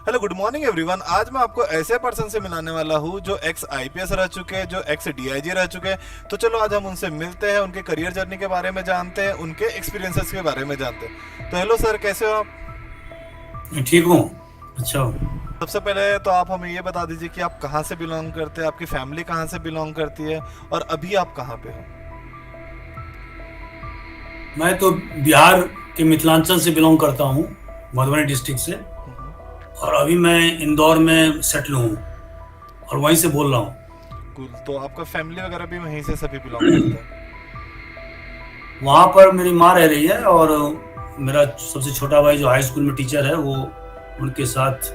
Hello good morning everyone. आज मैं आपको ऐसे पर्सन से मिलाने वाला हूँ जो एक्स आईपीएस रह चुके हैं, जो एक्स डीआईजी रह चुके हैं। तो चलो आज हम उनसे मिलते हैं, उनके करियर जर्नी के बारे में जानते हैं, उनके एक्सपीरियंसेस के बारे में जानते हैं। तो हेलो सर, कैसे हो आप? ठीक हूँ। अच्छा हूँ। सबसे पहले तो आप हमें ये बता दीजिए कि आप कहाँ से बिलोंग करते हैं, आपकी फैमिली कहाँ से बिलोंग करती है, और अभी आप कहाँ पे हो? मैं तो बिहार के मिथिलांचल से बिलोंग करता हूँ, मधुबनी डिस्ट्रिक्ट से। और अभी मैं इंदौर में सेटल हूँ और वहीं से बोल रहा हूँ। कुल तो आपका फैमिली वगैरह भी वहीं से सभी बिलोंग करता है? वहाँ पर मेरी माँ रह रही है और मेरा सबसे छोटा भाई जो हाई स्कूल में टीचर है वो उनके साथ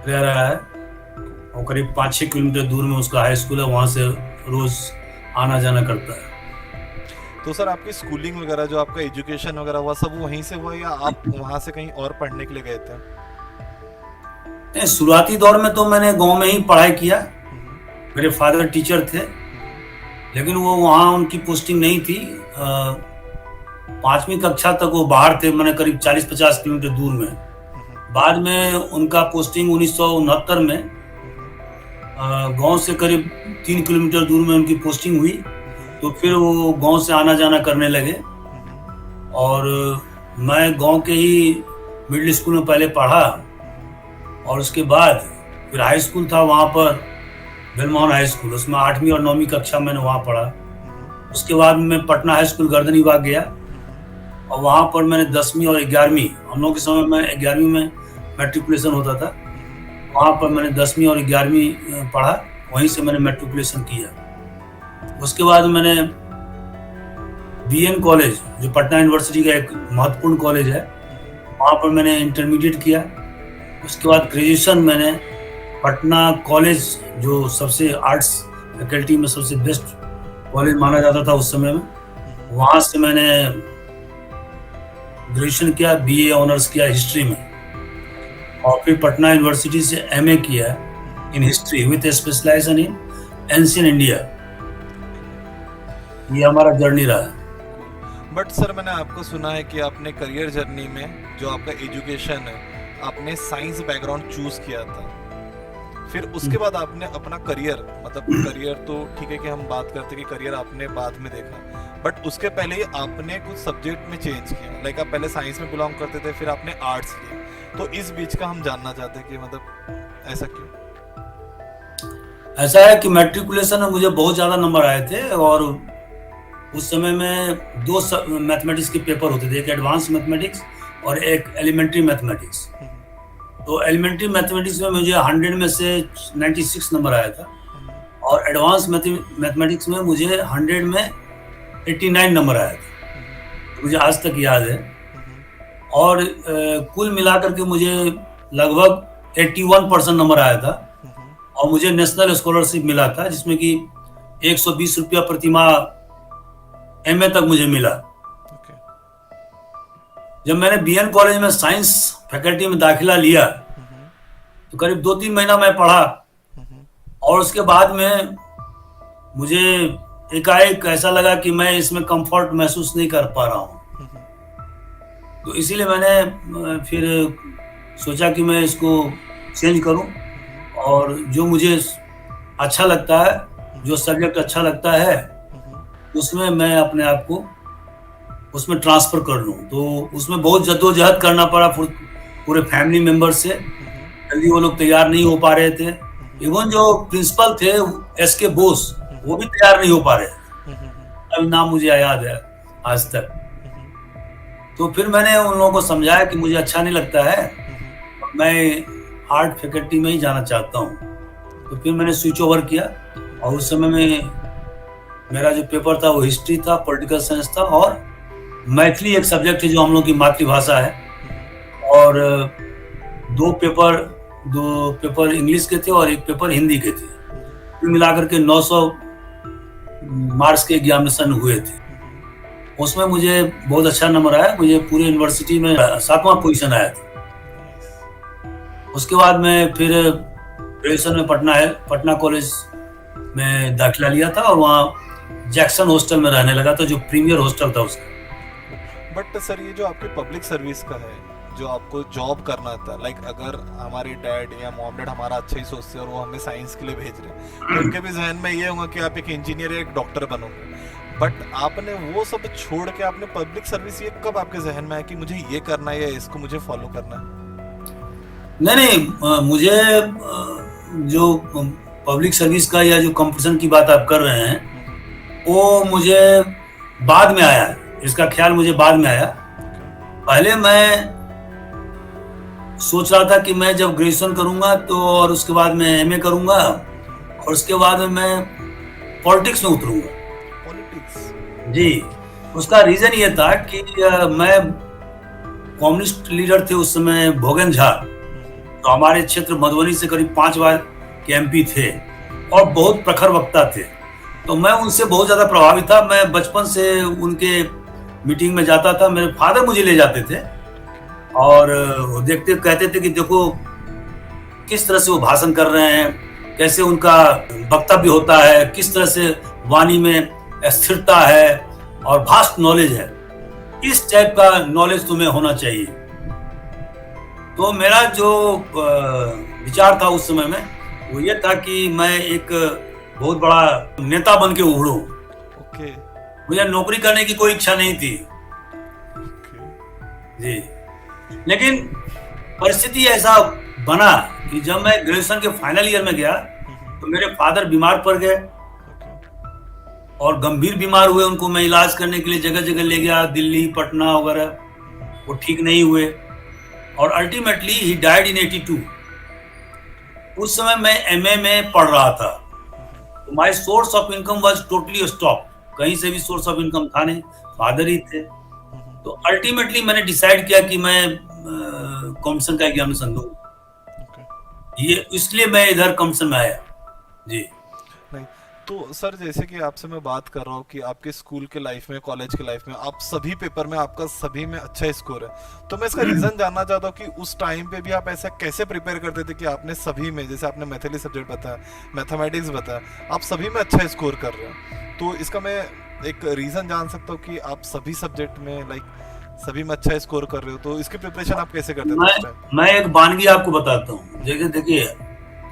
रह रहा है। और करीब 5-6 किलोमीटर दूर में उसका हाई स्कूल है, वहाँ से रोज आना जाना करता है। तो सर आपकी स्कूलिंग वगैरह, जो आपका एजुकेशन वगैरह हुआ, सब वहीं से हुआ या आप वहाँ से कहीं और पढ़ने के लिए गए थे? नहीं, शुरुआती दौर में तो मैंने गांव में ही पढ़ाई किया। हम्म, मेरे फादर टीचर थे, हम्म, लेकिन वो वहाँ उनकी पोस्टिंग नहीं थी। 5वीं कक्षा तक वो बाहर थे, मैंने करीब 40-50 किलोमीटर दूर में। हम्म, बाद में उनका पोस्टिंग 1969 में हम्म, गांव से करीब 3 किलोमीटर दूर में उनकी पोस्टिंग हुई। हम्म, तो फिर वो गांव से आना जाना करने लगे। हम्म, और मैं गांव के ही मिडिल स्कूल में पहले पढ़ा। हम्म, और उसके बाद फिर हाई स्कूल था वहाँ पर, बेलमोहन हाई स्कूल, उसमें 8वीं और 9वीं कक्षा मैंने वहाँ पढ़ा। हम्म, उसके बाद मैं पटना हाई स्कूल गर्दनीबाग गया हम्म, और वहाँ पर मैंने 10वीं और 11वीं, हम लोग के समय में 11वीं में मैट्रिकुलेशन होता था। हम्म, वहाँ पर मैंने 10वीं और 11वीं पढ़ा, वहीं से मैंने मैट्रिकुलेशन किया। उसके बाद मैंने बीएन कॉलेज, जो पटना यूनिवर्सिटी का एक महत्वपूर्ण कॉलेज है, हम्म, वहाँ पर मैंने इंटरमीडिएट किया। उसके बाद ग्रेजुएशन मैंने पटना कॉलेज, जो सबसे आर्ट्स फैकल्टी में सबसे बेस्ट कॉलेज माना जाता था उस समय में, हम्म, वहाँ से मैंने ग्रेजुएशन किया, बीए ऑनर्स किया हिस्ट्री में। ओके, और फिर पटना यूनिवर्सिटी से एमए किया hmm, in history with specialisation in ancient India. Okay, ये हमारा जर्नी रहा है। कूल। बट सर मैंने आपको सुना है कि आपने करियर जर्नी में, जो आपका एजुकेशन है, आपने साइंस बैकग्राउंड चूज किया था। फिर उसके बाद आपने अपना करियर, मतलब करियर तो ठीक है कि हम बात करते कि करियर आपने बाद में देखा, बट उसके पहले ही आपने कुछ सब्जेक्ट में चेंज किया। लाइक आप पहले साइंस में बिलोंग करते थे, फिर आपने आर्ट्स लिया। तो इस बीच का हम जानना चाहते हैं कि मतलब ऐसा क्यों? ऐसा है कि मैट्रिकुलेशन में मुझे बहुत ज़्यादा नंबर आए थे। और उस समय में दो मैथमेटिक्स के पेपर होते थे, एक एडवांस मैथमेटिक्स और एक एलिमेंट्री मैथमेटिक्स। हम्म, तो एलिमेंट्री मैथमेटिक्स में मुझे 100 में से 96 नंबर आया था। हम्म, और एडवांस मैथमेटिक्स में मुझे 100 में 89 नंबर आया था, हम्म, मुझे आज तक याद है। हम्म, और कुल मिलाकर के मुझे लगभग 81% नंबर आया था। हम्म, और मुझे नेशनल स्कॉलरशिप मिला था, जिसमें कि 120 रुपया प्रति माह एमए तक मुझे मिला। ओके, जब मैंने बीएन कॉलेज में साइंस फैकल्टी में दाखिला लिया हम्म, तो करीब 2-3 महीना मैं पढ़ा। हम्म, और उसके बाद में मुझे एकाएक ऐसा लगा कि मैं इसमें कंफर्ट महसूस नहीं कर पा रहा हूँ। हम्म, तो इसीलिए मैंने फिर सोचा कि मैं इसको चेंज करूं। हम्म, और जो मुझे अच्छा लगता है, जो हम्म, सब्जेक्ट अच्छा लगता है, हम्म, उसमें मैं अपने आप को उसमें ट्रांसफर कर लूं। तो उसमें बहुत जद्दोजहद करना पड़ा पूरे फैमिली मेंबर से। हम्म, जल्दी वो लोग तैयार नहीं हो पा रहे थे। हम्म, इवन जो प्रिंसिपल थे, एस के बोस, वो हम्म, भी तैयार नहीं हो पा रहे थे। हम्म, अभी नाम मुझे याद है आज तक। हम्म, तो फिर मैंने उन लोगों को समझाया कि मुझे अच्छा नहीं लगता है, हम्म, मैं आर्ट फैकल्टी में ही जाना चाहता हूँ। तो फिर मैंने स्विच ओवर किया। और उस समय में मेरा जो पेपर था वो हिस्ट्री था, पॉलिटिकल साइंस था, और मैथिली एक सब्जेक्ट है जो हम लोग की मातृभाषा है। हम्म, और दो पेपर दो पेपर इंग्लिश के थे और एक पेपर हिंदी के थे। हम्म, कुल मिलाकर के 900 मार्क्स के एग्जामिनेशन हुए थे। हम्म, उसमें मुझे बहुत अच्छा नंबर आया, मुझे पूरे यूनिवर्सिटी में 7वां पोजीशन आया था। नाइस। उसके बाद मैं फिर ग्रेजुएशन में पटना कॉलेज में दाखिला लिया था और वहाँ जैक्सन हॉस्टल में रहने लगा था, जो प्रीमियर हॉस्टल था उसका। बट सर ये जो आपकी पब्लिक सर्विस का है, जो आपको जॉब करना था, लाइक अगर हमारे डैड या मॉम डैड हमारा अच्छा ही सोचते हैं और वो हमें साइंस के लिए भेज रहे हैं, तो उनके भी जहन में ये होगा कि आप एक इंजीनियर या एक डॉक्टर बनोगे। बट आपने वो सब छोड़ के आपने पब्लिक सर्विस, ये कब आपके जहन में आया कि मुझे ये करना है या इसको मुझे फॉलो करना है? नहीं, मुझे जो पब्लिक सर्विस का या जो कंपटीशन की बात आप कर रहे हैं वो मुझे बाद में आया, इसका ख्याल मुझे बाद में आया। पहले मैं सोच रहा था कि मैं जब ग्रेजुएशन करूंगा तो और उसके बाद मैं एमए करूंगा और उसके बाद में मैं पॉलिटिक्स में उतरूंगा। पॉलिटिक्स? जी, उसका रीजन ये था कि मैं कम्युनिस्ट लीडर थे उस समय भोगन झा, तो हमारे क्षेत्र मधुबनी से करीब 5 बार के एमपी थे और बहुत प्रखर वक्ता थे, तो मैं उनसे बहुत ज्यादा प्रभावित था। मैं बचपन से उनके मीटिंग में जाता था, मेरे फादर मुझे ले जाते थे और वो देखते कहते थे कि देखो किस तरह से वो भाषण कर रहे हैं, कैसे उनका वक्तव्य होता है, किस तरह से वाणी में स्थिरता है और वास्ट नॉलेज है, इस टाइप का नॉलेज तुम्हें होना चाहिए। तो मेरा जो विचार था उस समय में वो ये था कि मैं एक बहुत बड़ा नेता बन के उभरूं। ओके। मुझे नौकरी करने की कोई इच्छा नहीं थी जी, लेकिन परिस्थिति ऐसा बना कि जब मैं ग्रेजुएशन के फाइनल ईयर में गया तो मेरे फादर बीमार पड़ गए और गंभीर बीमार हुए। उनको मैं इलाज करने के लिए जगह जगह ले गया, दिल्ली, पटना वगैरह, वो ठीक नहीं हुए और अल्टीमेटली ही डाइड इन 82। उस समय मैं एमए में पढ़ रहा था, तो my source of income was totally stop, कहीं से भी सोर्स ऑफ इनकम था नहीं, फादर ही थे। तो अल्टीमेटली मैंने डिसाइड किया कि मैं कॉम्पिटिशन का एग्जामिनेशन दूं। ये इसलिए मैं इधर कॉम्पिटिशन में आया जी। नहीं तो सर, जैसे कि आपसे मैं बात कर रहा हूँ कि आपके स्कूल के लाइफ में, कॉलेज के लाइफ में आप सभी पेपर में आपका सभी में अच्छा स्कोर है, तो मैं इसका रीजन जानना चाहता हूँ कि उस टाइम पे भी आप ऐसा कैसे प्रिपेयर करते थे कि आपने सभी में, जैसे आपने मैथिली सब्जेक्ट बताया, मैथमेटिक्स बताया, आप सभी में अच्छा स्कोर कर रहे हो, तो इसका मैं एक रीजन जान सकता हूँ कि आप सभी सब्जेक्ट में लाइक सभी में अच्छा स्कोर कर रहे हो, तो इसकी प्रिपरेशन आप कैसे करते थे? मैं एक वानगी आपको बताता हूँ। देखिए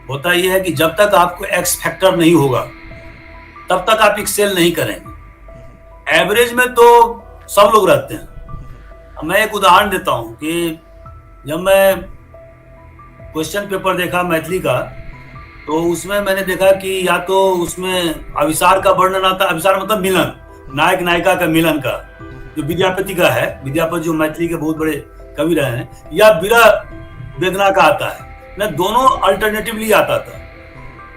होता यह है कि जब तक आपको एक्स फैक्टर नहीं होगा तब तक आप एक्सेल नहीं करेंगे। एवरेज में तो सब लोग रहते हैं। मैं एक उदाहरण देता हूँ कि जब मैं क्वेश्चन पेपर देखा मैथिली का, तो उसमें मैंने देखा कि या तो उसमें अभिसार का वर्णन आता, अभिसार मतलब मिलन, नायक नायिका का मिलन का, जो विद्यापति का है, विद्यापति जो मैथिली के बहुत बड़े कवि रहे हैं, या विरह वेदना का आता है ना, दोनों अल्टरनेटिवली आता था।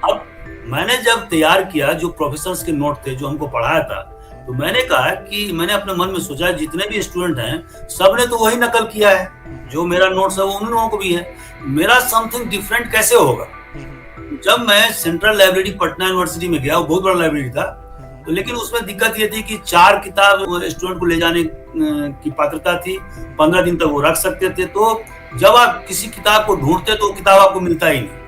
अब मैंने जब तैयार किया, जो प्रोफेसर्स के नोट थे जो हमको पढ़ाया था, तो मैंने कहा कि मैंने अपने मन में सोचा जितने भी स्टूडेंट हैं सबने तो वही नकल किया है, जो मेरा नोट्स है वो उन लोगों को भी है, मेरा समथिंग डिफरेंट कैसे होगा। जब मैं सेंट्रल लाइब्रेरी पटना यूनिवर्सिटी में गया, वो बहुत बड़ा लाइब्रेरी था, तो लेकिन उसमें दिक्कत ये थी कि 4 किताब स्टूडेंट को ले जाने की पात्रता थी, 15 दिन तक वो रख सकते थे। तो जब आप किसी किताब को ढूंढते तो वो किताब आपको मिलता ही नहीं,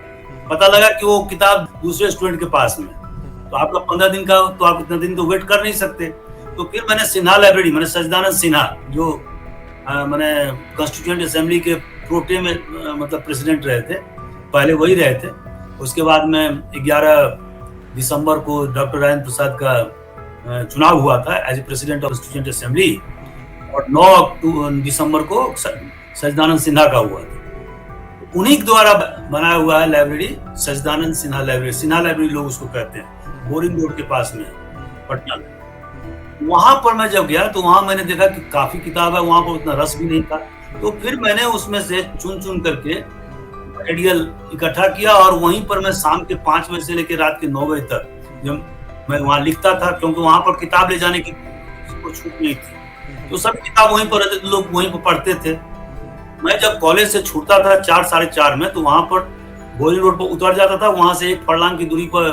पता लगा कि वो किताब दूसरे स्टूडेंट के पास में, तो आपका 15 दिन का, तो आप इतना दिन तो वेट कर नहीं सकते। तो फिर मैंने सिन्हा लाइब्रेरी, मैंने सच्चिदानंद सिन्हा जो मैंने कॉन्स्टिट्यूएंट असेंबली के प्रोटे में मतलब प्रेसिडेंट रहे थे, पहले वही रहे थे। उसके बाद में 11 दिसंबर को डॉक्टर राजेंद्र प्रसाद का चुनाव हुआ था as a president of student assembly, और 9 दिसंबर को सच्चिदानंद सिन्हा का हुआ था। उन्हीं द्वारा बनाया हुआ है लाइब्रेरी, सच्चिदानंद सिन्हा लाइब्रेरी, सिन्हा लाइब्रेरी लोग उसको कहते हैं, बोरिंग रोड के पास में पटना में। वहां पर मैं जब गया तो वहां मैंने देखा कि काफी किताब है, वहां पर उतना रस भी नहीं था, तो फिर मैंने उसमें से चुन चुन करके मटेरियल इकट्ठा किया और वहीं पर मैं शाम के 5 बजे से लेकर रात के 9 बजे तक जब मैं वहां लिखता था, क्योंकि वहां पर किताब ले जाने की कोई छूट नहीं थी, तो सब किताब वहीं पर रहते थे, लोग वहीं पर पढ़ते थे। मैं जब कॉलेज से छूटता था 4 साढ़े 4 में, तो वहां पर बोरिंग रोड पर उतर जाता था, वहां से 1 फरलांग की दूरी पर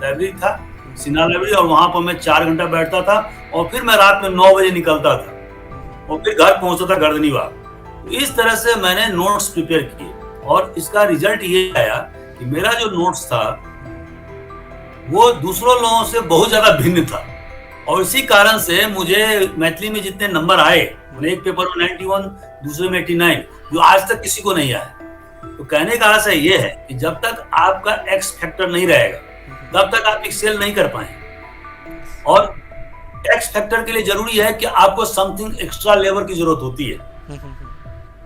लाइब्रेरी था, सिन्हा लाइब्रेरी, और वहां पर मैं 4 घंटा बैठता था और फिर मैं रात में 9 बजे निकलता था और फिर घर पहुंचता था गर्दनीबाग। तो इस तरह से मैंने नोट्स प्रिपेयर किए और इसका रिजल्ट ये आया कि मेरा जो नोट्स था वो दूसरों लोगों से बहुत ज्यादा भिन्न था, और इसी कारण से मुझे मैथिली में जितने नंबर आए मैंने एक पेपर में 91, दूसरे में 89, जो आज तक किसी को नहीं आया। तो कहने का आशय ये है कि जब तक आपका एक्स फैक्टर नहीं रहेगा तब तक आप एक्सेल नहीं कर पाएंगे। और एक्स फैक्टर के लिए जरूरी है कि आपको समथिंग एक्स्ट्रा लेवल की जरूरत होती है,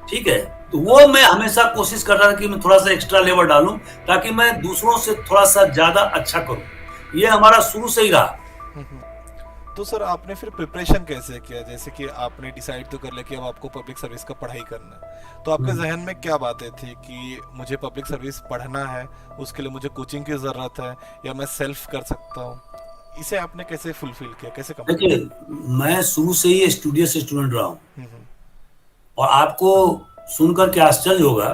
ठीक है। तो वो मैं हमेशा कोशिश कर रहा था कि मैं थोड़ा सा एक्स्ट्रा लेवल डालूं ताकि मैं दूसरों से थोड़ा सा ज्यादा अच्छा करूं। ये हमारा शुरू से ही रहा। तो सर आपने फिर प्रिपरेशन कैसे किया? जैसे कि आपने डिसाइड तो कर लिया कि अब आपको पब्लिक सर्विस का पढ़ाई करना है, तो आपके जहन में क्या बातें थी कि मुझे पब्लिक सर्विस पढ़ना है, उसके लिए मुझे कोचिंग की जरूरत है या मैं सेल्फ कर सकता हूँ? इसे आपने कैसे फुलफिल किया, कैसे कंप्लीट किया? देखिए, मैं शुरू से ही स्टूडियस स्टूडेंट रहा हूँ और आपको सुनकर के आश्चर्य होगा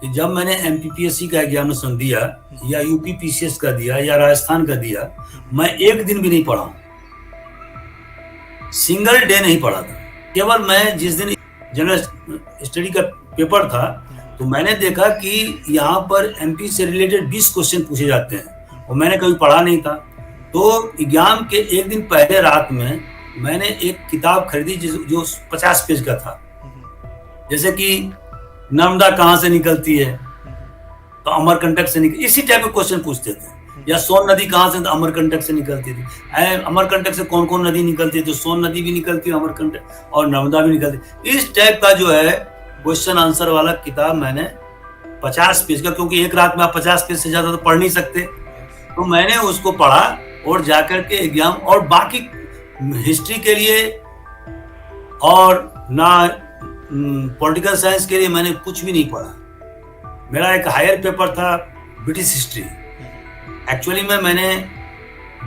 कि जब मैंने एमपीपीएससी का एग्जामिनेशन दिया या यूपी पीसीएस का दिया या राजस्थान का दिया, मैं एक दिन भी नहीं पढ़ा हूँ, सिंगल डे नहीं पढ़ा था। केवल मैं जिस दिन जनरल स्टडी का पेपर था तो मैंने देखा कि यहाँ पर एमपी से रिलेटेड 20 क्वेश्चन पूछे जाते हैं और मैंने कभी पढ़ा नहीं था। तो एग्जाम के एक दिन पहले रात में मैंने एक किताब खरीदी जो 50 पेज का था। जैसे कि नर्मदा कहाँ से निकलती है, तो अमरकंटक से निकल, इसी टाइप के क्वेश्चन पूछते थे। या सोन नदी कहाँ से, तो अमरकंटक से निकलती थी। अमरकंटक से कौन कौन नदी निकलती है, तो सोन नदी भी निकलती है, अमरकंटक और नर्मदा भी निकलती। इस टाइप का जो है क्वेश्चन आंसर वाला किताब मैंने 50 पेज का, क्योंकि एक रात में आप 50 पेज से ज्यादा तो पढ़ नहीं सकते, तो मैंने उसको पढ़ा और जाकर के एग्जाम। और बाकी हिस्ट्री के लिए और ना पॉलिटिकल साइंस के लिए मैंने कुछ भी नहीं पढ़ा। मेरा एक हायर पेपर था ब्रिटिश हिस्ट्री। एक्चुअली में मैंने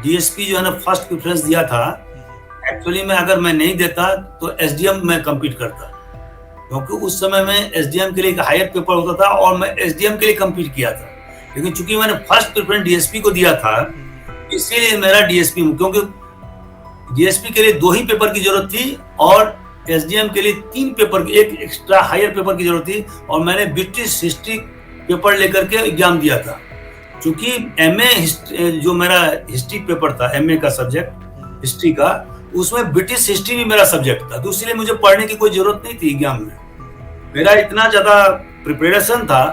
डीएसपी जो है ना फर्स्ट प्रेफरेंस दिया था। एक्चुअली में अगर मैं नहीं देता तो एसडीएम में कम्पीट करता, क्योंकि उस समय में एसडीएम के लिए एक हायर पेपर होता था और मैं एसडीएम के लिए कम्पीट किया था। लेकिन चूंकि मैंने फर्स्ट प्रेफरेंस डीएसपी को दिया था, इसीलिए मेरा डीएसपी, क्योंकि डीएसपी के लिए 2 ही पेपर की जरूरत थी और एसडीएम के लिए 3 पेपर, एक एक्स्ट्रा हायर पेपर की जरूरत थी। और मैंने ब्रिटिश हिस्ट्री पेपर लेकर के एग्जाम दिया था। चूंकि एमए जो मेरा हिस्ट्री पेपर था, एमए का सब्जेक्ट हिस्ट्री का, उसमें ब्रिटिश हिस्ट्री भी मेरा सब्जेक्ट था, तो इसलिए मुझे पढ़ने की कोई जरूरत नहीं थी एग्जाम में। मेरा इतना ज्यादा प्रिपरेशन था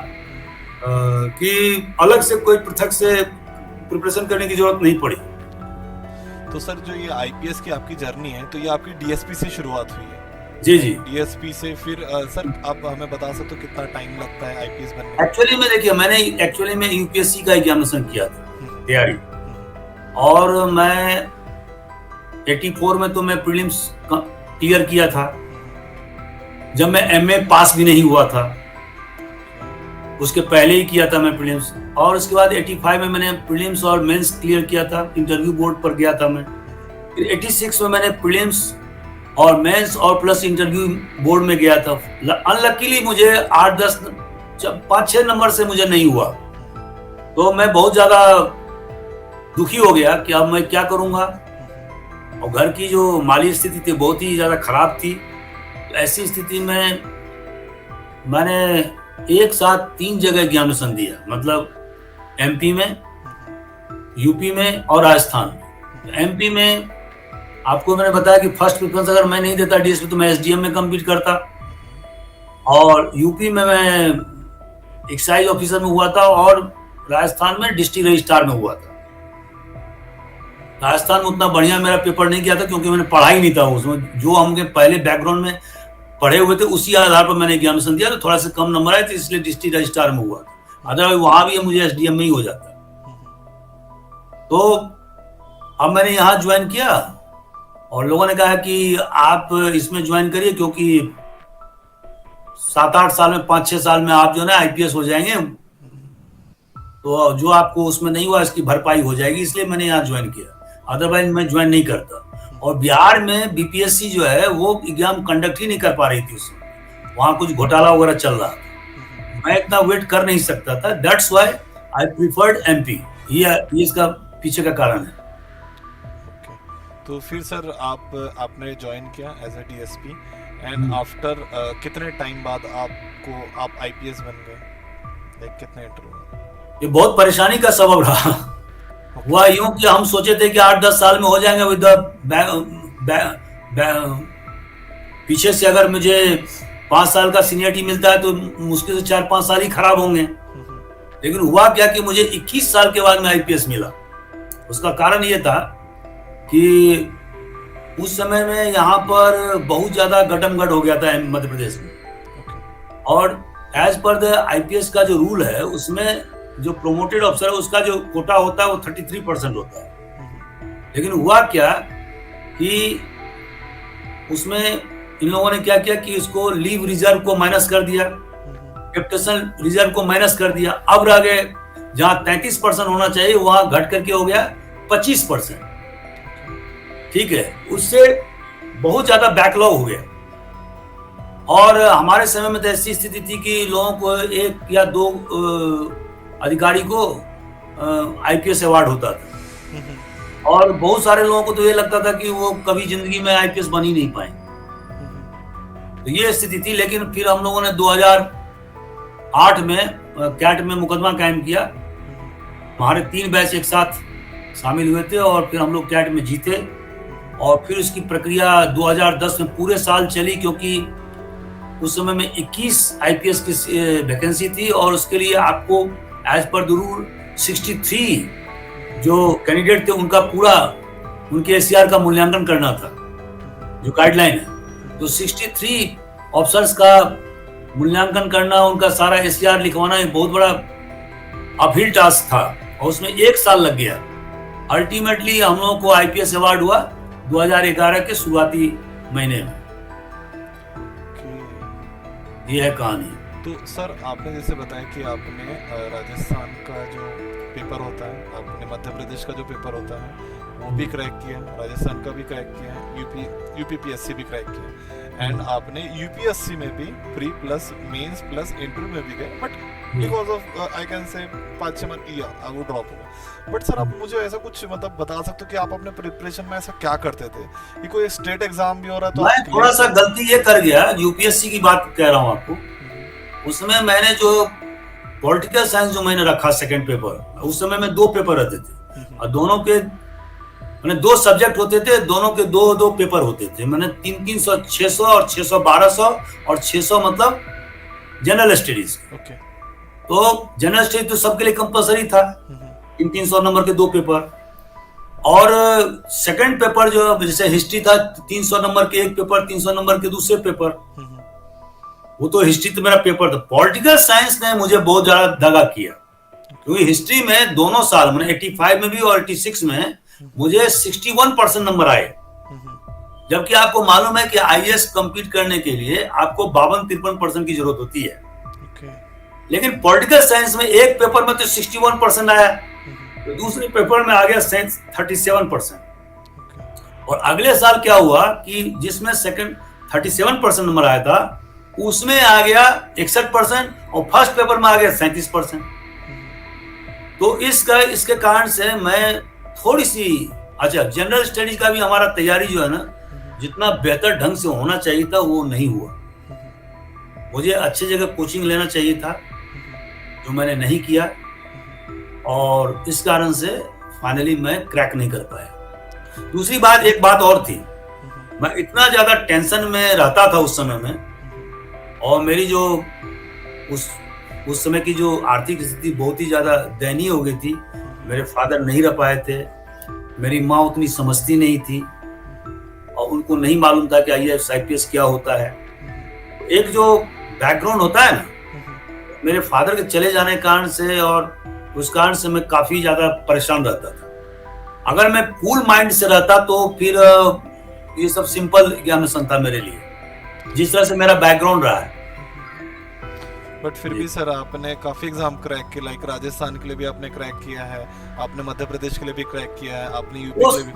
कि अलग से कोई पृथक से प्रिपरेशन करने की जरूरत नहीं पड़ी। तो सर जो ये आईपीएस की आपकी जर्नी है, तो ये आपकी डीएसपी से शुरुआत हुई है? जी जी। डीएसपी से फिर सर आप हमें बता सकते हो कितना टाइम लगता है आईपीएस बनने में? एक्चुअली में देखिए, मैंने एक्चुअली में यूपीएससी का एग्जामिनेशन किया था तैयारी, और मैं 84 में तो मैं प्रीलिम्स क्लियर किया था, जब मैं एमए पास भी नहीं हुआ था, उसके पहले ही किया था मैं प्रीलिम्स। और उसके बाद 85 में मैंने प्रीलिम्स और मेंस क्लियर किया था, इंटरव्यू बोर्ड पर गया था मैं। फिर 86 में मैंने प्रीलिम्स और मेंस और प्लस इंटरव्यू बोर्ड में गया था। अनलकीली मुझे 8-10 5-6 नंबर से मुझे नहीं हुआ, तो मैं बहुत ज्यादा दुखी हो गया कि अब मैं क्या करूंगा। और घर की जो माली स्थिति थी बहुत ही ज्यादा खराब थी। तो ऐसी स्थिति में मैंने एक साथ 3 जगह एग्जामिनेशन दिया, मतलब एमपी में, यूपी में और राजस्थान में। एमपी में आपको मैंने बताया कि फर्स्ट प्रेफरेंस अगर मैं नहीं देता डीएसपी तो मैं एसडीएम में कम्पीट करता, और यूपी में मैं एक्साइज ऑफिसर में हुआ था और राजस्थान में डिस्ट्रिक्ट रजिस्ट्रार में हुआ था। राजस्थान में उतना बढ़िया मेरा पेपर नहीं किया था क्योंकि मैंने पढ़ा ही नहीं था उसमें, जो हमके पहले बैकग्राउंड में पढ़े हुए थे उसी आधार पर मैंने एग्जामिनेशन दिया, तो थोड़ा सा कम नंबर आए थे, इसलिए डिस्ट्रिक्ट रजिस्ट्रार में हुआ था। अदरवाइज वहां भी मुझे एसडीएम में ही हो जाता। तो अब मैंने यहाँ ज्वाइन किया और लोगों ने कहा कि आप इसमें ज्वाइन करिए, क्योंकि 7-8 साल में, 5-6 साल में आप जो है आईपीएस हो जाएंगे, तो जो आपको उसमें नहीं हुआ इसकी भरपाई हो जाएगी, इसलिए मैंने यहाँ ज्वाइन किया। अदरवाइज मैं ज्वाइन नहीं करता। और बिहार में बीपीएससी जो है वो एग्जाम कंडक्ट ही नहीं कर पा रही थी उसमें, वहां कुछ घोटाला वगैरह चल रहा था, मैं इतना वेट कर नहीं सकता था। That's why I preferred MP. ये इसका पीछे का कारण है। तो फिर सर आपने ज्वाइन किया as a DSP, and after कितने टाइम बाद आप आईपीएस बन गए? लाइक कितने इंटरवल? ये बहुत परेशानी का सबब रहा। हुआ यूं कि हम सोचे थे कि 8-10 साल में हो जाएंगे विद पीछे से अगर मुझे 5 साल का सीनियरिटी मिलता है तो मुश्किल से 4-5 साल ही खराब होंगे। लेकिन हुआ क्या कि मुझे 21 साल के बाद में आईपीएस मिला। उसका कारण ये था कि उस समय में यहाँ पर बहुत ज्यादा गटमगट हो गया था मध्य प्रदेश में, और एज पर द आईपीएस का जो रूल है उसमें जो प्रोमोटेड अफसर है उसका जो कोटा होता है वो 33% होता है। लेकिन हुआ क्या कि उसमें इन लोगों ने क्या किया कि इसको लीव रिजर्व को माइनस कर दिया, कैपिटेशन रिजर्व को माइनस कर दिया। अब रह गए जहां 33% होना चाहिए वहां घट करके हो गया 25%। ठीक है, उससे बहुत ज्यादा बैकलॉग हो गया। और हमारे समय में तो ऐसी स्थिति थी कि लोगों को 1 या 2 अधिकारी को आईपीएस अवार्ड होता था, और बहुत सारे लोगों को तो ये लगता था कि वो कभी जिंदगी में आईपीएस बन ही नहीं पाएंगे। तो ये स्थिति थी। लेकिन फिर हम लोगों ने 2008 में कैट में मुकदमा कायम किया। हमारे 3 बैच एक साथ शामिल हुए थे और फिर हम लोग कैट में जीते, और फिर उसकी प्रक्रिया 2010 में पूरे साल चली, क्योंकि उस समय में 21 आईपीएस की वैकेंसी थी, और उसके लिए आपको एज पर द रूल 63 जो कैंडिडेट थे उनका पूरा उनके एससीआर का मूल्यांकन करना था, जो गाइडलाइन है। तो 63 ऑफिसर्स का मूल्यांकन करना, उनका सारा एससीआर लिखवाना एक बहुत बड़ा अपहिल टास्क था, और उसमें 1 साल लग गया। अल्टीमेटली हम लोगों को आईपीएस अवार्ड हुआ 2011 के शुरुआती महीने में। ये है कहानी। तो सर आपने जैसे बताया कि आपने राजस्थान का जो पेपर होता है, आपने मध्य प्रदेश का जो पेपर होता है वो भी क्रैक किया, राजस्थान का भी क्रैक किया, यूपीपीएससी भी क्रैक किया, एंड आपने यूपीएससी में भी pre plus mains plus interview में भी गए, but because of I can say 5-6 month वो ड्रॉप हुआ। बट सर आप मुझे ऐसा कुछ मतलब बता सकते हो कि आप अपने प्रिपरेशन में ऐसा क्या करते थे कि कोई स्टेट एग्जाम भी हो रहा है तो मैं थोड़ा सा गलती ये कर गया, यूपीएससी की बात कह रहा हूँ आपको। उसमें मैंने जो पॉलिटिकल साइंस जो मैंने रखा सेकंड पेपर, उस समय में 2 पेपर रहते थे, और दोनों के मैंने 2 सब्जेक्ट होते थे, दोनों के 2 पेपर होते थे। मैंने 300, 600 और 600, 1200 और 600 मतलब जनरल स्टडीज। तो जनरल स्टडीज तो सबके लिए कंपलसरी था, 300 नंबर के 2 पेपर। और सेकंड पेपर जो जैसे हिस्ट्री था 300 नंबर के 1 पेपर, 300 नंबर के दूसरे पेपर, वो तो हिस्ट्री तो मेरा पेपर था। पॉलिटिकल साइंस ने मुझे बहुत ज्यादा दगा किया, क्योंकि हिस्ट्री में दोनों साल मैंने 85 में भी और 86 में मुझे 61% नंबर आए, जबकि आपको मालूम है कि आईएएस कंप्लीट करने के लिए आपको 52-53% की जरूरत होती है। लेकिन पॉलिटिकल साइंस में एक पेपर में तो 61% आया, तो दूसरे पेपर में आ गया 37%। और अगले साल क्या हुआ कि जिसमें सेकंड 37% नंबर आया था उसमें आ गया 61%, और फर्स्ट पेपर में आ गया 37%। तो इसके कारण से मैं थोड़ी सी जनरल स्टडीज का भी हमारा तैयारी जो है ना, जितना बेहतर ढंग से होना चाहिए था वो नहीं हुआ। मुझे अच्छी जगह कोचिंग लेना चाहिए था, जो मैंने नहीं किया, और इस कारण से फाइनली मैं क्रैक नहीं कर पाया। दूसरी बात, एक बात और थी, मैं इतना ज्यादा टेंशन में रहता था उस समय में, और मेरी जो उस समय की जो आर्थिक स्थिति बहुत ही ज्यादा दयनीय हो गई थी। मेरे फादर नहीं रह पाए थे, मेरी माँ उतनी समझती नहीं थी, और उनको नहीं मालूम था कि आईएएस आईपीएस क्या होता है। एक जो बैकग्राउंड होता है ना, मेरे फादर के चले जाने के कारण से और उस कारण से मैं काफी ज्यादा परेशान रहता था। अगर मैं कूल माइंड से रहता तो फिर ये सब सिंपल एग्जामिनेशन था मेरे लिए, जिस तरह से मेरा बैकग्राउंड रहा है। बट फिर भी सर आपने काफी एग्जाम क्रैक किया, लाइक राजस्थान के लिए भी आपने क्रैक किया है, आपने मध्य प्रदेश के लिए भी क्रैक किया है, आपने यूपी के लिए भी।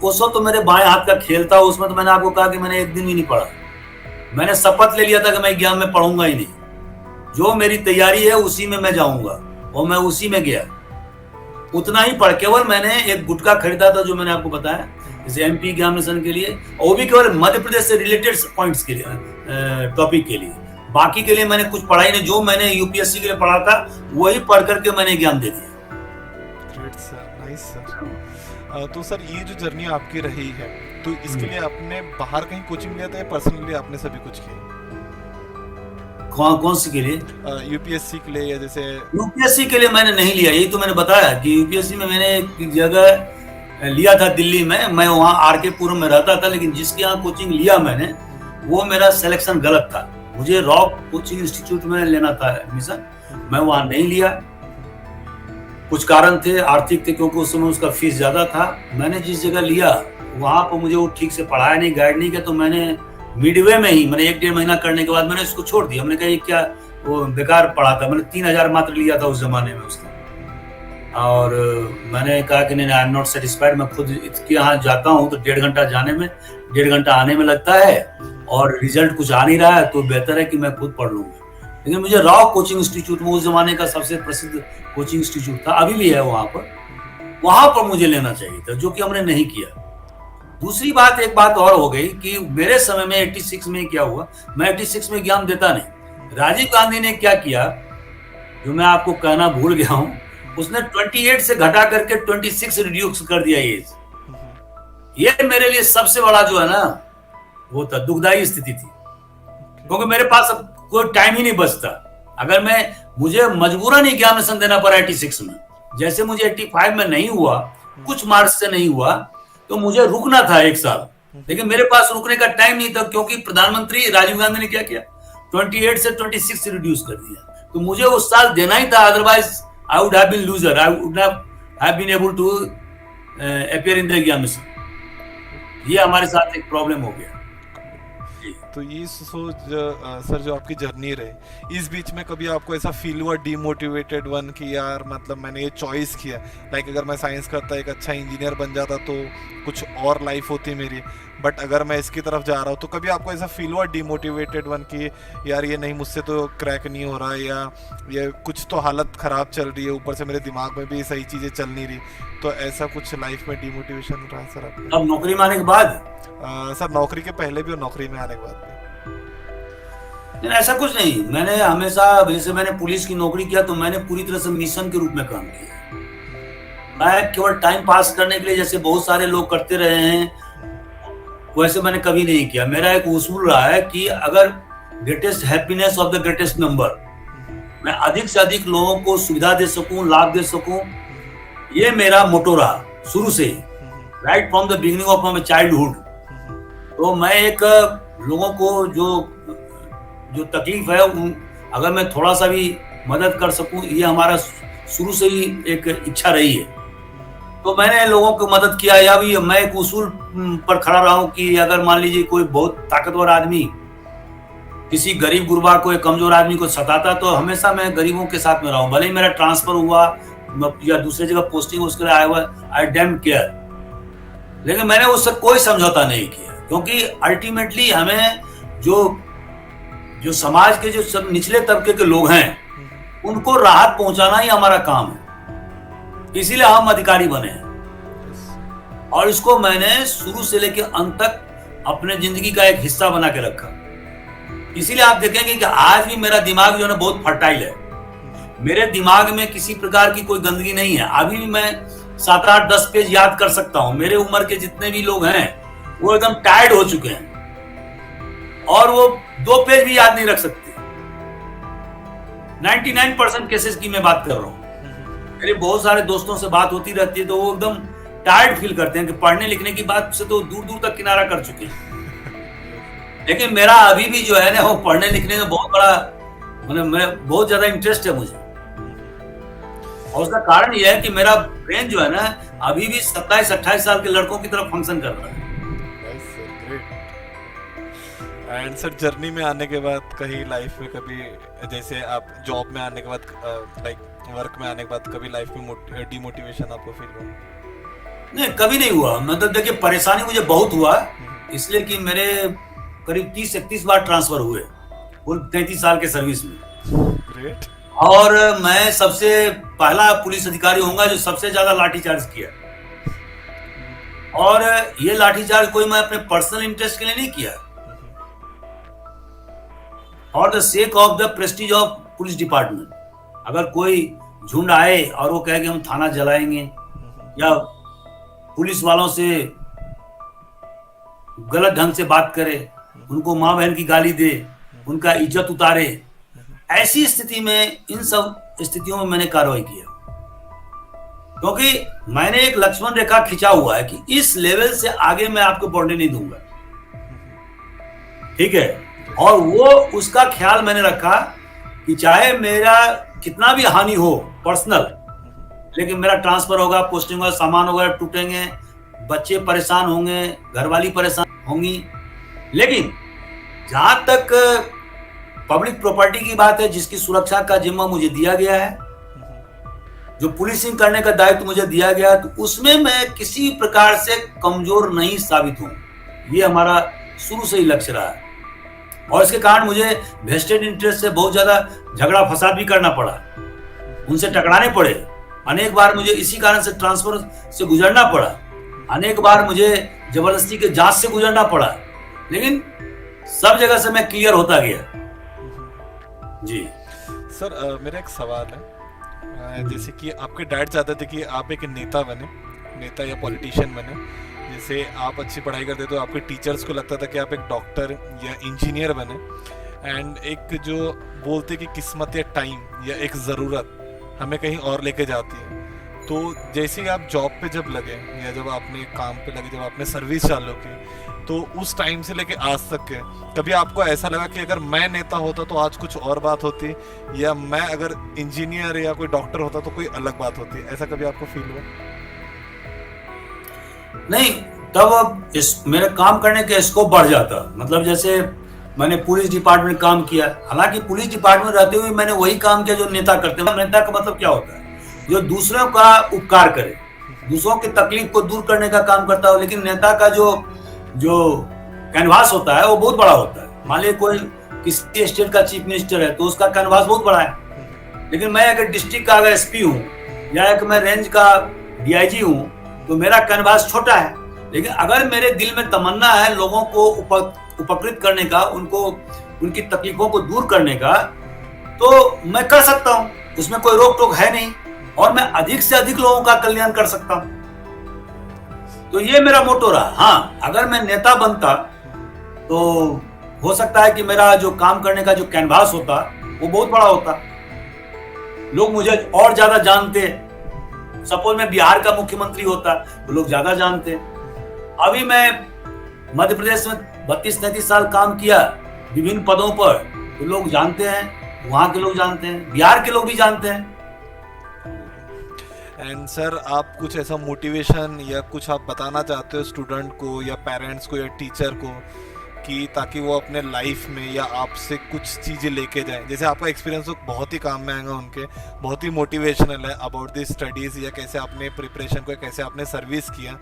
वो सब तो मेरे बाएं हाथ का खेल था। उसमें तो मैंने आपको कहा कि मैंने एक दिन भी नहीं पढ़ा। मैंने शपथ ले लिया था कि मैं एग्जाम में पढ़ूंगा ही नहीं, जो मेरी तैयारी है उसी में मैं जाऊंगा, और मैं उसी में गया। उतना ही पढ़, केवल मैंने एक गुटखा खरीदा था जो मैंने आपको बताया जैसे एमपी एग्जामिनेशन के लिए, और वो भी केवल मध्य प्रदेश से रिलेटेड पॉइंट्स के लिए, टॉपिक के लिए। बाकी के लिए मैंने कुछ पढ़ा ही नहीं। जो मैंने यूपीएससी के लिए पढ़ा था वही पढ़ करके मैंने एग्जाम दे दिया। Great sir, nice sir. तो सर ये जो जर्नी आपकी रही है तो इसके लिए आपने बाहर कहीं कोचिंग लिया था या पर्सनली आपने सभी कुछ किया? कौन सी के लिए? यूपीएससी के लिए या जैसे यूपीएससी के लिए मैंने नहीं लिया, यही तो मैंने बताया कि यूपीएससी में मैंने एक जगह लिया था दिल्ली में, मैं वहाँ आरके पुरम में रहता था, लेकिन जिसके यहाँ कोचिंग लिया मैंने वो मेरा सिलेक्शन गलत था। मुझे रॉक कोचिंग इंस्टीट्यूट में लेना था एडमिशन, मैं वहाँ नहीं लिया। कुछ कारण थे, आर्थिक थे, क्योंकि उस समय उसका फीस ज्यादा था। मैंने जिस जगह लिया वहाँ पर मुझे वो ठीक से पढ़ाया नहीं, गाइड नहीं किया, तो मैंने मिडवे में ही मैंने 1-1.5 महीना करने के बाद मैंने इसको छोड़ दिया। मैंने कहा ये क्या, वो बेकार पढ़ा था। मैंने 3,000 मात्र लिया था उस जमाने में उसका, और मैंने कहा कि नहीं, आई एम नॉट सेटिस्फाइड। मैं खुद इसके यहाँ जाता हूँ तो 1.5 घंटा जाने में, 1.5 घंटा आने में लगता है, और रिजल्ट कुछ आ नहीं रहा है, तो बेहतर है कि मैं खुद पढ़ लूंगा। लेकिन मुझे रॉक कोचिंग इंस्टीट्यूट में, उस जमाने का सबसे प्रसिद्ध कोचिंग इंस्टीट्यूट था, अभी भी है वहां पर मुझे लेना चाहिए था, जो कि हमने नहीं किया। दूसरी बात, एक बात और हो गई कि मेरे समय में 86 में क्या हुआ, मैं 86 में एग्जाम देता नहीं। राजीव गांधी ने क्या किया, जो मैं आपको कहना भूल गया हूं, उसने 28 से घटा करके 26 रिड्यूस कर दिया एज। ये मेरे लिए सबसे बड़ा जो है ना, वो था, दुखदायी स्थिति थी, क्योंकि मेरे पास अब कोई टाइम ही नहीं बचता। अगर मुझे मजबूरन एग्जामिनेशन देना पड़ा 86 में, जैसे मुझे 85 में नहीं हुआ, कुछ मार्क्स से नहीं हुआ, तो मुझे रुकना था 1 साल, लेकिन मेरे पास रुकने का टाइम नहीं था, क्योंकि प्रधानमंत्री राजीव गांधी ने क्या किया, 28 से 26 रिड्यूस कर दिया। तो मुझे उस साल देना ही था, otherwise I would have been loser, I would have been able to appear in the examination. ये हमारे साथ एक प्रॉब्लम हो गया। तो ये सोच सर, जो आपकी जर्नी रही, इस बीच में कभी आपको ऐसा फील हुआ डीमोटिवेटेड वन कि यार मतलब मैंने ये चॉइस किया, लाइक अगर मैं साइंस करता एक अच्छा इंजीनियर बन जाता तो कुछ और लाइफ होती मेरी, बट अगर मैं इसकी तरफ जा रहा हूँ, तो कभी आपको ऐसा फील हुआ डीमोटिवेटेड वन कि यार ये नहीं, मुझसे तो क्रैक नहीं हो रहा है, या ये कुछ तो हालत ख़राब चल रही है, ऊपर से मेरे दिमाग में भी सही चीज़ें चल नहीं रही, तो ऐसा कुछ लाइफ में डीमोटिवेशन रहा सर आपका? अब नौकरी में आने के बाद? सर नौकरी के पहले भी और नौकरी में आने के बाद भी? नहीं, ऐसा कुछ नहीं। मैंने हमेशा, जैसे मैंने पुलिस की नौकरी किया तो मैंने पूरी तरह से मिशन के रूप में काम किया। मैं केवल टाइम पास करने के लिए, जैसे बहुत सारे लोग करते रहे हैं, वैसे मैंने कभी नहीं किया। मेरा एक उसूल रहा है कि अगर greatest happiness of the greatest number, मैं अधिक से अधिक लोगों को सुविधा दे सकूं, लाभ दे सकूं, ये मेरा मोटो रहा शुरू से ही, right from the beginning of my childhood. तो मैं एक लोगों को जो तकलीफ है, अगर मैं थोड़ा सा भी मदद कर सकूं, ये हमारा शुरू से ही एक इच्छा रही है। तो मैंने लोगों को मदद किया, या भी मैं एक उसूल पर खड़ा रहा हूं कि अगर मान लीजिए कोई बहुत ताकतवर आदमी किसी गरीब गुरबा को, एक कमजोर आदमी को सताता, तो हमेशा मैं गरीबों के साथ में रहा हूं। भले ही मेरा ट्रांसफर हुआ या दूसरी जगह पोस्टिंग, उसके लिए आया हुआ, आई डैम केयर, लेकिन मैंने उससे कोई समझौता नहीं किया, क्योंकि अल्टीमेटली हमें जो समाज के जो सब निचले तबके के लोग हैं, उनको राहत पहुंचाना ही हमारा काम है। इसीलिए हम अधिकारी बने हैं, और इसको मैंने शुरू से लेकर अंत तक अपने जिंदगी का एक हिस्सा बना के रखा। इसीलिए आप देखेंगे कि आज भी मेरा दिमाग जो है बहुत फर्टाइल है। मेरे दिमाग में किसी प्रकार की कोई गंदगी नहीं है। अभी भी मैं 7, 8, 10 पेज याद कर सकता हूं। मेरे उम्र के जितने भी लोग हैं वो एकदम टायर्ड हो चुके हैं, और वो 2 पेज भी याद नहीं रख सकते। 99% केसेस की मैं बात कर रहा हूं। मेरे बहुत सारे दोस्तों से बात होती रहती है, तो वो एकदम टायर्ड फील करते हैं कि पढ़ने लिखने की बात से तो दूर दूर तक किनारा कर चुके हैं। लेकिन मेरा अभी भी जो है ना, वो पढ़ने लिखने में बहुत बड़ा, मतलब बहुत ज्यादा इंटरेस्ट है मुझे, और उसका कारण यह है कि मेरा ब्रेन जो है ना, अभी भी 27-28 साल के लड़कों की तरफ फंक्शन कर रहा है। एंड सर, जर्नी में आने के बाद कहीं लाइफ में कभी, जैसे आप जॉब में आने के बाद, लाइक वर्क में आने के बाद, कभी लाइफ में डिमोटिवेशन आपको फील हुआ? नहीं, कभी नहीं हुआ। मतलब देखिए, परेशानी मुझे बहुत हुआ, इसलिए कि मेरे करीब 30-31 बार ट्रांसफर हुए कुल 33 साल के सर्विस में। ग्रेट। और मैं सबसे पहला पुलिस अधिकारी होऊंगा जो सबसे ज्यादा लाठीचार्ज किया। और ये लाठीचार्ज कोई मैं अपने पर्सनल इंटरेस्ट के लिए नहीं किया, और the sake of the Prestige of police department. अगर कोई झुंड आए और वो कहे कि हम थाना जलाएंगे, या पुलिस वालों से गलत ढंग से बात करे, उनको माँ बहन की गाली दे, उनका इज्जत उतारे, ऐसी स्थिति में, इन सब स्थितियों में मैंने कार्रवाई किया, क्योंकि मैंने एक लक्ष्मण रेखा खिंचा हुआ है कि इस लेवल से आगे मैं आपको बढ़ने नहीं दूंगा, ठीक है। और वो उसका ख्याल मैंने रखा कि चाहे मेरा कितना भी हानि हो पर्सनल, लेकिन मेरा ट्रांसफर होगा, पोस्टिंग होगा, सामान वगैरह टूटेंगे, बच्चे परेशान होंगे, घरवाली परेशान होंगी, लेकिन जहां तक पब्लिक प्रॉपर्टी की बात है, जिसकी सुरक्षा का जिम्मा मुझे दिया गया है, जो पुलिसिंग करने का दायित्व मुझे दिया गया, तो उसमें मैं किसी प्रकार से कमजोर नहीं साबित हूं। ये हमारा शुरू से ही लक्ष्य रहा है, और इसके कारण मुझे वेस्टेड इंटरेस्ट से बहुत ज्यादा झगड़ा फसाद भी करना पड़ा, उनसे टकराने पड़े, अनेक बार मुझे इसी कारण से ट्रांसफर से गुजरना पड़ा, अनेक बार मुझे जबरदस्ती के जांच से गुजरना पड़ा, लेकिन सब जगह से मैं क्लियर होता गया। जी सर, मेरा एक सवाल है। जैसे कि आपके डैड चाहते थे कि आप एक नेता बने, नेता या पॉलिटिशियन बने। जैसे आप अच्छी पढ़ाई करते तो आपके टीचर्स को लगता था कि आप एक डॉक्टर या इंजीनियर बने। एंड एक जो बोलते कि किस्मत या टाइम या एक ज़रूरत हमें कहीं और लेके जाती है, तो जैसे ही आप जॉब पे जब लगे या जब आपने काम पे लगे, जब आपने सर्विस चालू की, तो उस टाइम से लेके आज तक के कभी आपको ऐसा लगा कि अगर मैं नेता होता तो आज कुछ और बात होती, या मैं अगर इंजीनियर या कोई डॉक्टर होता तो कोई अलग बात होती? ऐसा कभी आपको फील हुआ? नहीं, तब मेरे काम करने का स्कोप बढ़ जाता। मतलब जैसे मैंने पुलिस डिपार्टमेंट काम किया, हालांकि पुलिस डिपार्टमेंट रहते हुए मैंने वही काम किया जो नेता करते हैं। नेता का मतलब क्या होता है? जो दूसरों का उपकार करे, दूसरों की तकलीफ को दूर करने का काम करता है। लेकिन नेता का जो कैनवास होता है वो बहुत बड़ा होता है। मान लीजिए कोई किसी स्टेट का चीफ मिनिस्टर है तो उसका कैनवास बहुत बड़ा है, लेकिन मैं अगर डिस्ट्रिक्ट का अगर एसपी हूँ या एक मैं रेंज का डीआईजी हूँ तो मेरा कैनवास छोटा है। लेकिन अगर मेरे दिल में तमन्ना है लोगों को उपकृत करने का, उनको उनकी तकलीफों को दूर करने का, तो मैं कर सकता हूँ, उसमें कोई रोक टोक है नहीं, और मैं अधिक से अधिक लोगों का कल्याण कर सकता हूँ। तो ये मेरा मोटो रहा। हाँ, अगर मैं नेता बनता तो हो सकता है कि मेरा जो काम करने का जो कैनवास होता वो बहुत बड़ा होता, लोग मुझे और ज्यादा जानते। सपोज मैं बिहार का मुख्यमंत्री होता तो लोग ज्यादा जानते। अभी मैं मध्य प्रदेश में 32-33 साल काम किया विभिन्न पदों पर, तो लोग जानते हैं, वहां के लोग जानते हैं, बिहार के लोग भी जानते हैं। एंड सर, आप कुछ ऐसा मोटिवेशन या कुछ आप बताना चाहते हो स्टूडेंट को या पेरेंट्स को या टीचर को, कि ताकि वो अपने लाइफ में या आपसे कुछ चीज़ें लेके जाएं? जैसे आपका एक्सपीरियंस तो बहुत ही काम में आएगा उनके, बहुत ही मोटिवेशनल है अबाउट द स्टडीज़, या कैसे आपने प्रिपरेशन को, कैसे आपने सर्विस किया,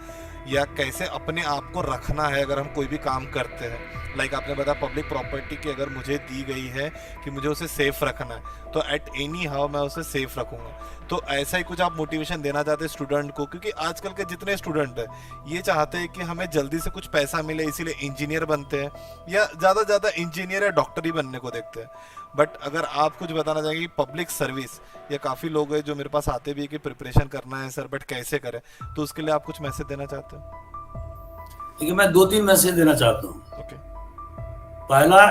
या कैसे अपने आप को रखना है अगर हम कोई भी काम करते हैं। लाइक आपने बताया पब्लिक प्रॉपर्टी की अगर मुझे दी गई है कि मुझे उसे सेफ रखना है, तो एट एनी हाउ मैं उसे सेफ रखूँगा। तो ऐसा ही कुछ आप मोटिवेशन देना चाहते हैं स्टूडेंट को? क्योंकि आजकल के जितने स्टूडेंट हैं ये चाहते हैं कि हमें जल्दी से कुछ पैसा मिले, इसीलिए इंजीनियर बनते हैं, या ज़्यादा से ज़्यादा इंजीनियर या डॉक्टर ही बनने को देखते हैं। बट अगर आप कुछ बताना चाहेंगे पब्लिक सर्विस, या काफ़ी लोग हैं जो मेरे पास आते भी है कि प्रिपरेशन करना है सर बट कैसे करें, तो उसके लिए आप कुछ मैसेज देना चाहते हैं? देखिए, मैं 2-3 मैसेज देना चाहता हूँ। ओके। पहला,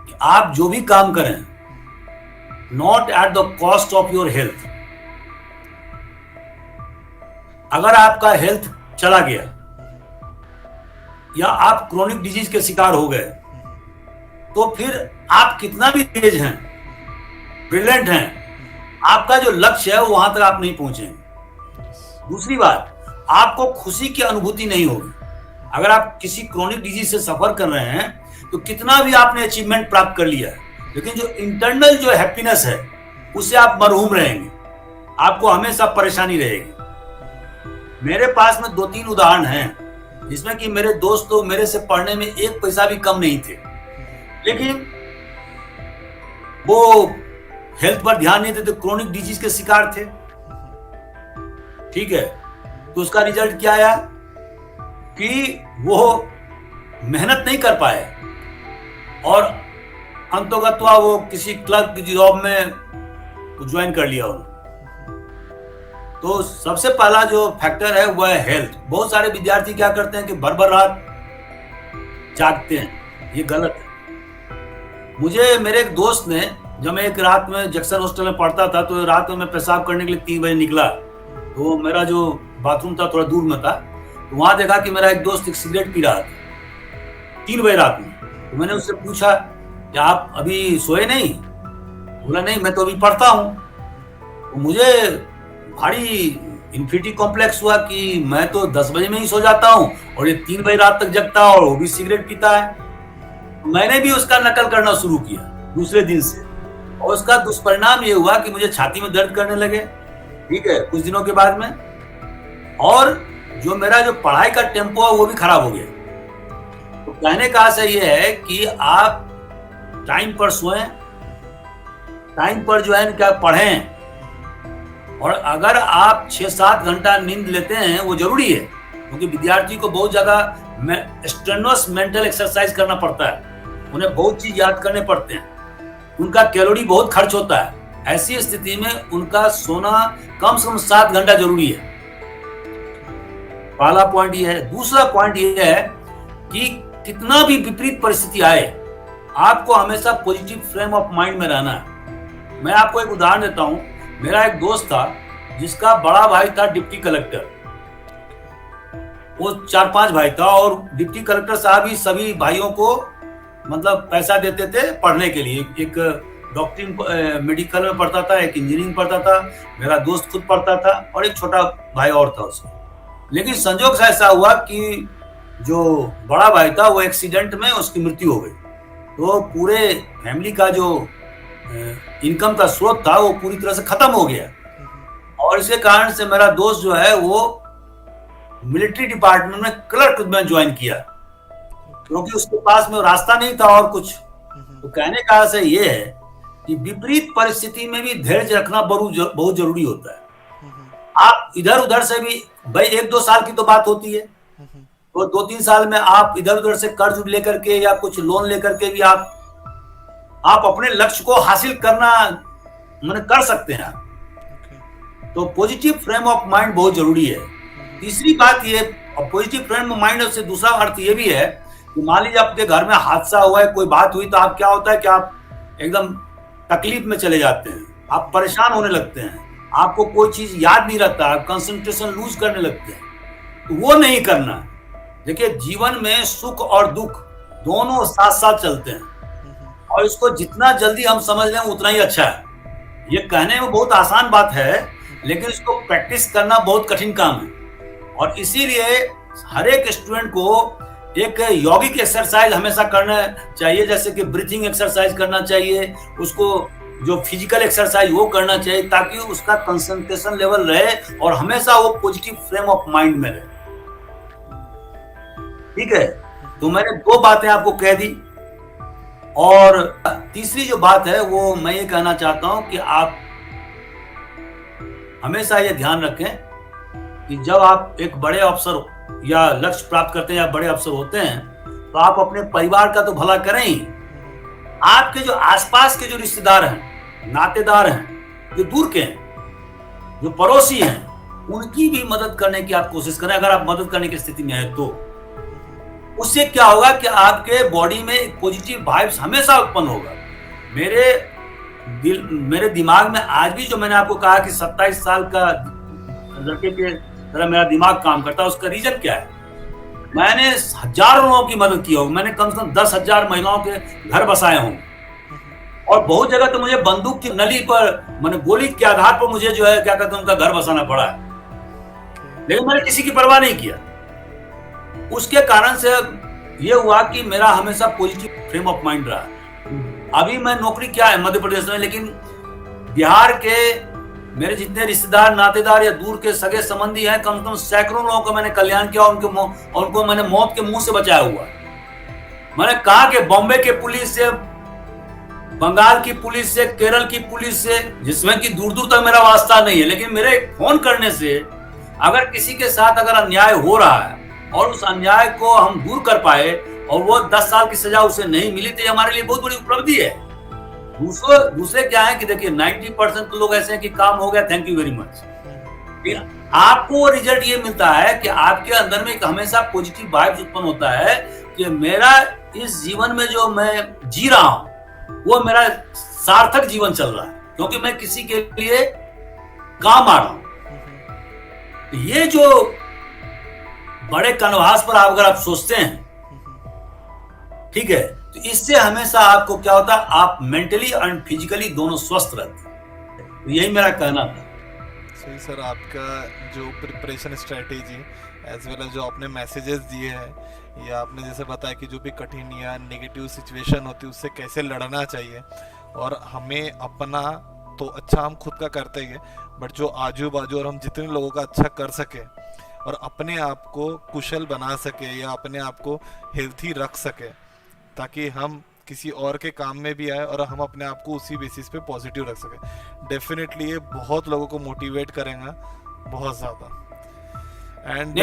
कि आप जो भी काम करें, not at the cost of your health. अगर आपका हेल्थ चला गया या आप क्रोनिक डिजीज के शिकार हो गए, तो फिर आप कितना भी तेज हैं, ब्रिलियंट हैं, आपका जो लक्ष्य है वहां तक आप नहीं पहुंचेंगे। दूसरी बात, आपको खुशी की अनुभूति नहीं होगी। अगर आप किसी क्रोनिक डिजीज से सफर कर रहे हैं तो कितना भी आपने अचीवमेंट प्राप्त कर लिया है, लेकिन जो इंटरनल जो हैप्पीनेस है उससे आप मरहूम रहेंगे, आपको हमेशा परेशानी रहेगी। मेरे पास में 2-3 उदाहरण हैं जिसमें कि मेरे दोस्त तो मेरे से पढ़ने में 1 पैसा भी कम नहीं थे, लेकिन वो हेल्थ पर ध्यान नहीं देते, क्रोनिक डिजीज के शिकार थे। ठीक है, तो उसका रिजल्ट क्या आया कि वो मेहनत नहीं कर पाए और अंतोगत्वा वो किसी क्लर्क की जॉब में ज्वाइन कर लिया उन्होंने। तो सबसे पहला जो फैक्टर है वो है हेल्थ। बहुत सारे विद्यार्थी क्या करते हैं कि भर भर रात जागते हैं, ये गलत है। मुझे मेरे एक दोस्त ने, जब मैं एक रात में जैक्सन हॉस्टल में पढ़ता था, तो रात में मैं पेशाब करने के लिए 3 बजे निकला, तो मेरा जो बाथरूम था थोड़ा दूर में था, तो वहां देखा कि मेरा एक दोस्त एक सिगरेट पी रहा था 3 बजे रात में। तो मैंने उससे पूछा कि आप अभी सोए नहीं? बोला नहीं, मैं तो अभी पढ़ता हूँ। तो मुझे भारी इन्फिनिटी कॉम्प्लेक्स हुआ कि मैं तो 10 बजे में ही सो जाता हूँ और ये 3 बजे रात तक जगता है और वो भी सिगरेट पीता है। मैंने भी उसका नकल करना शुरू किया दूसरे दिन से, और उसका दुष्परिणाम ये हुआ कि मुझे छाती में दर्द करने लगे, ठीक है, कुछ दिनों के बाद में, और जो मेरा जो पढ़ाई का टेम्पो है वो भी खराब हो गया। तो कहने का आशय ये है कि आप टाइम पर सोएं, टाइम पर जो है क्या पढ़ें, और अगर आप 6-7 घंटा नींद लेते हैं वो जरूरी है, क्योंकि विद्यार्थी को बहुत जगह स्ट्रेनस मेंटल एक्सरसाइज करना पड़ता है, उन्हें बहुत चीज याद करने पड़ते हैं, उनका कैलोरी बहुत खर्च होता है। ऐसी स्थिति में उनका सोना कम से कम 7 घंटा जरूरी है। पहला पॉइंट ये है। दूसरा पॉइंट ये है कि कितना भी विपरीत परिस्थिति आए, आपको हमेशा पॉजिटिव फ्रेम ऑफ माइंड में रहना है। मैं आपको एक उदाहरण देता हूं। मेरा एक दोस्त था जिसका बड़ा भाई था डिप्टी कलेक्टर, वो 4-5 भाई था, और डिप्टी कलेक्टर साहब ही सभी भाइयों को मतलब पैसा देते थे पढ़ने के लिए। एक डॉक्टरी मेडिकल में पढ़ता था, एक इंजीनियरिंग पढ़ता था, मेरा दोस्त खुद पढ़ता था, और एक छोटा भाई और था उसका। लेकिन संजोग से ऐसा हुआ कि जो बड़ा भाई था वो एक्सीडेंट में उसकी मृत्यु हो गई, तो पूरे फैमिली का जो इनकम का स्रोत था वो पूरी तरह से खत्म हो गया। और इसके कारण से मेरा दोस्त जो है वो मिलिट्री डिपार्टमेंट में क्लर्क में ज्वाइन किया, क्योंकि उसके पास में रास्ता नहीं था और कुछ। तो कहने का आशय ये है कि विपरीत परिस्थिति में भी धैर्य रखना बहुत जरूरी होता है। आप इधर उधर से भी, भाई 1-2 साल की तो बात होती है, तो 2-3 साल में आप इधर उधर से कर्ज लेकर के या कुछ लोन लेकर के भी आप अपने लक्ष्य को हासिल करना मैंने कर सकते हैं। तो पॉजिटिव फ्रेम ऑफ माइंड बहुत जरूरी है। तीसरी बात ये, पॉजिटिव फ्रेम ऑफ माइंड से दूसरा अर्थ ये भी है कि मान लीजिए आपके घर में हादसा हुआ है, कोई बात हुई, तो आप क्या होता है कि आप एकदम तकलीफ में चले जाते हैं, आप परेशान होने लगते हैं, आपको कोई चीज याद नहीं रहता, आप कंसंट्रेशन लूज करने लगते हैं। तो वो नहीं करना। देखिए, जीवन में सुख और दुख दोनों साथ साथ चलते हैं, और इसको जितना जल्दी हम समझ लें उतना ही अच्छा है। ये कहने में बहुत आसान बात है, लेकिन इसको प्रैक्टिस करना बहुत कठिन काम है। और इसीलिए हर एक स्टूडेंट को एक यौगिक एक्सरसाइज हमेशा करना चाहिए, जैसे कि ब्रीथिंग एक्सरसाइज करना चाहिए, उसको जो फिजिकल एक्सरसाइज वो करना चाहिए, ताकि उसका कंसंट्रेशन लेवल रहे और हमेशा वो पॉजिटिव फ्रेम ऑफ माइंड में रहे। ठीक है, तो मैंने 2 बातें आपको कह दी, और तीसरी जो बात है वो मैं ये कहना चाहता हूं कि आप हमेशा ये ध्यान रखें कि जब आप एक बड़े अफसर या लक्ष्य प्राप्त करते हैं या बड़े अफसर होते हैं, तो आप अपने परिवार का तो भला करें ही, आपके जो आसपास के जो रिश्तेदार हैं, नातेदार हैं, जो दूर के हैं, जो पड़ोसी हैं, उनकी भी मदद करने की आप कोशिश करें, अगर आप मदद करने की स्थिति में है तो। उससे क्या होगा कि आपके बॉडी में एक पॉजिटिव वाइब्स हमेशा उत्पन्न होगा। मेरे दिमाग में आज भी, जो मैंने आपको कहा कि 27 साल का लड़के के तरह मेरा दिमाग काम करता है, उसका रीजन क्या है? मैंने हजारों लोगों की मदद की होगी, मैंने कम से कम 10,000 महिलाओं के घर बसाए हों, और बहुत जगह तो मुझे बंदूक की नली पर, मैंने गोली के आधार पर मुझे जो है क्या कहते हैं उनका घर बसाना पड़ा है, लेकिन मैंने किसी की परवाह नहीं किया। उसके कारण से ये हुआ कि मेरा हमेशा पॉजिटिव फ्रेम ऑफ माइंड रहा। अभी मैं नौकरी क्या है मध्य प्रदेश में, लेकिन बिहार के मेरे जितने रिश्तेदार, नातेदार या दूर के सगे संबंधी हैं, कम से कम सैकड़ों लोगों का मैंने कल्याण किया, उनको मैंने मौत के मुंह से बचाया हुआ। मैंने कहा कि बॉम्बे के पुलिस से, बंगाल की पुलिस से, केरल की पुलिस से, जिसमें कि दूर दूर तक मेरा वास्ता नहीं है, लेकिन मेरे फोन करने से अगर किसी के साथ अगर अन्याय हो रहा है और उस अन्याय को हम दूर कर पाए और वो 10 साल की सजा उसे नहीं मिली, तो हमारे लिए बहुत बड़ी उपलब्धि है। दूसरे क्या है कि देखिए 90% तो लोग ऐसे हैं कि काम हो गया, थैंक यू वेरी मच। आपको रिजल्ट ये मिलता है कि आपके अंदर में एक हमेशा पॉजिटिव वाइब्स उत्पन्न होता है कि कि मेरा इस जीवन में जो मैं जी रहा हूं वो मेरा सार्थक जीवन चल रहा है, क्योंकि मैं किसी के लिए काम आ रहा हूं। ये जो बड़े कनवास पर अगर आप सोचते हैं, ठीक है, तो इससे हमेशा आपको क्या होता है, आप मेंटली एंड फिजिकली दोनों स्वस्थ रहते हैं। तो यही मेरा कहना था। सही सर, आपका जो preparation strategy as well as जो आपने मैसेजेस दिए हैं, या आपने जैसे बताया कि जो भी कठिन या नेगेटिव सिचुएशन होती है उससे कैसे लड़ना चाहिए, और हमें अपना तो अच्छा हम खुद का करते ही है, बट जो आजू बाजू और हम जितने लोगों का अच्छा कर सके और अपने आप को कुशल बना सके या अपने आप को हेल्थी रख सके, ताकि हम किसी और के काम में भी आए और हम अपने आप को उसी बेसिस पे पॉजिटिव रख सके। डेफिनेटली ये बहुत लोगों को मोटिवेट करेगा, बहुत ज़्यादा। एंड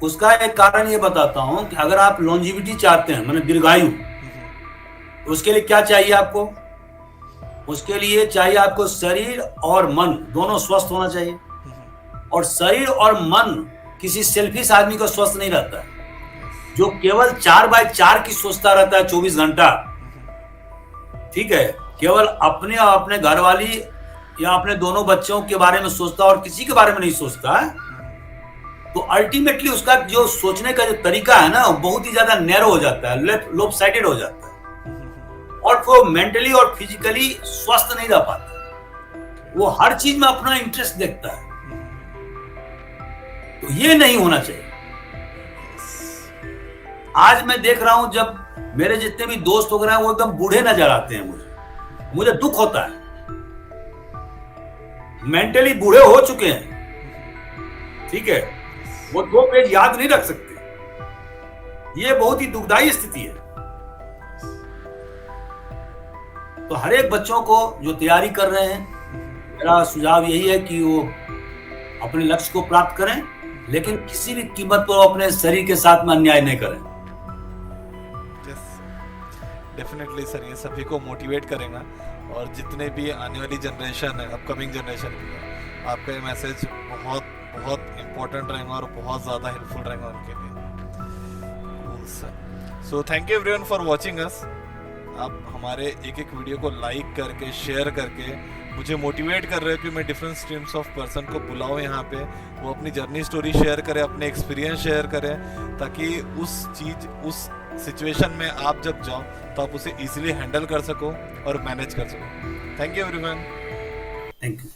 उसका एक कारण ये बताता हूं कि अगर आप लॉन्जिविटी चाहते हैं, माने दीर्घायु, उसके लिए क्या चाहिए आपको? उसके लिए चाहिए आपको शरीर और मन दोनों स्वस्थ होना चाहिए। और शरीर और मन किसी सेल्फिश आदमी को स्वस्थ नहीं रहता है, जो केवल 4x4 की सोचता रहता है 24 घंटा, ठीक है, केवल अपने और अपने घरवाली या अपने दोनों बच्चों के बारे में सोचता और किसी के बारे में नहीं सोचता है, तो अल्टीमेटली उसका जो सोचने का जो तरीका है ना, बहुत ही ज्यादा नैरो हो जाता है, लोप साइडेड हो जाता है, और वो मेंटली और फिजिकली स्वस्थ नहीं रह पाता। वो हर चीज में अपना इंटरेस्ट देखता है, तो ये नहीं होना चाहिए। आज मैं देख रहा हूं, जब मेरे जितने भी दोस्त वगैरह हैं वो एकदम बूढ़े नजर आते हैं, मुझे दुख होता है। मेंटली बूढ़े हो चुके हैं, ठीक है, वो 2 पेज याद नहीं रख सकते। ये बहुत ही दुखदाई स्थिति है। तो हर एक बच्चों को जो तैयारी कर रहे हैं, मेरा सुझाव यही है कि वो अपने लक्ष्य को प्राप्त करें, लेकिन किसी भी कीमत पर अपने शरीर के साथ में अन्याय नहीं करें। डेफिनेटली सर, ये सभी को मोटिवेट करेगा, और जितने भी आने वाली जनरेशन है, अपकमिंग जनरेशन की है, आपका ये मैसेज बहुत बहुत इम्पोर्टेंट रहेगा और बहुत ज़्यादा हेल्पफुल रहेगा उनके लिए। Sir, so thank you everyone for watching us. आप हमारे एक एक वीडियो को लाइक करके, शेयर करके मुझे मोटिवेट कर रहे हो कि मैं डिफरेंट स्ट्रीम्स ऑफ पर्सन को बुलाऊं यहाँ पे, वो अपनी जर्नी स्टोरी शेयर करें, अपने एक्सपीरियंस शेयर करें, ताकि उस सिचुएशन में आप जब जाओ तो आप उसे इजीली हैंडल कर सको और मैनेज कर सको। Thank you everyone. Thank you.